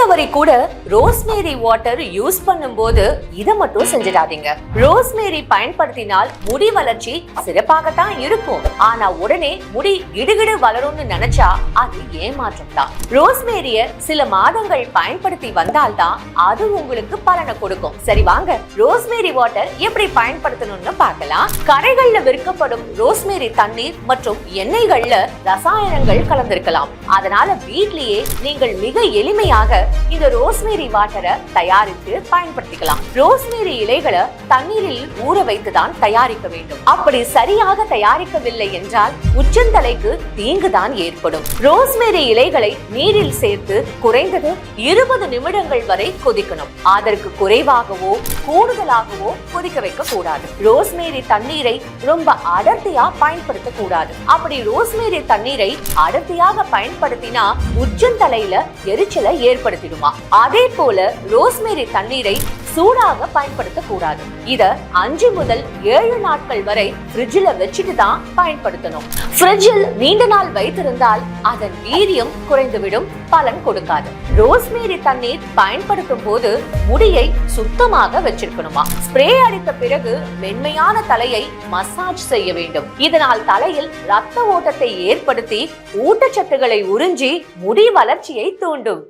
வரை கூட rosemary water use பண்ணும்போது இதை மட்டும் செஞ்சிடாதீங்க. ரோஸ்மேரி பயன்படுத்தினால் முடி வளர்ச்சி சிறப்பாகத்தான் இருக்கும். ஆனா உடனே முடி கிடுகிடு வளரும்னு நினைச்சா அது ஏமாற்றம் தான். ரோஸ்மேரிய சில மாதங்கள் பயன்படுத்தி வந்தால்தான் அது உங்களுக்கு பலனை கொடுக்கும். சரி வாங்க ரோஸ்மேரி வாட்டர் எப்படி பயன்படுத்தணும்னு பார்க்கலாம். கடைகள்ல விற்கப்படும் ரோஸ்மேரி தண்ணீர் மற்றும் எண்ணெய்கள்ல ரசாயனங்கள் கலந்திருக்கலாம். அதனால வீட்லயே நீங்கள் மிக எளிமையாக இந்த ரோஸ்மேரி வாட்டரை தயாரித்து பயன்படுத்திக்கலாம். ரோஸ்மேரி இலைகளை தண்ணீரில் ஊற வைத்துதான் தயாரிக்க வேண்டும். அப்படி சரியாக தயாரிக்கவில்லை என்றால் உச்சந்தலைக்கு தீங்குதான் ஏற்படும். ரோஸ்மேரி இலைகளை நீரில் சேர்த்து குறைந்தது 20 நிமிடங்கள் வரை கொதிக்கணும். அதற்கு குறைவாகவோ கூடுதலாகவோ கொதிக்க வைக்க கூடாது. ரோஸ்மேரி தண்ணீரை ரொம்ப அடர்த்தியா பயன்படுத்த கூடாது. அப்படி ரோஸ்மேரி தண்ணீரை அடர்த்தியாக பயன்படுத்தினா உச்சந்தலையில எரிச்சலை ஏற்படுத்திடுமா. அதே போல ரோஸ்மேரி தண்ணீரை சூடாக பயன்படுத்த கூடாது. இத 5 முதல் 7 நாட்கள் வரை ஃப்ரிட்ஜ்ல வச்சுட்டு தான் பயன்படுத்தணும். ஃப்ரிட்ஜில் நீண்ட நாள் வைத்திருந்தால் அதன் வீரியம் குறைந்துவிடும், பலன் கொடுக்காது. ரோஸ்மேரி தண்ணீர் பயன்படுத்தும் போது முடியை சுத்தமாக வச்சிருக்கணுமா. ஸ்ப்ரே அடித்த பிறகு மென்மையான தலையை மசாஜ் செய்ய வேண்டும். இதனால் தலையில் ரத்த ஓட்டத்தை ஏற்படுத்தி ஊட்டச்சத்துக்களை உறிஞ்சி முடி வளர்ச்சியை தூண்டும்.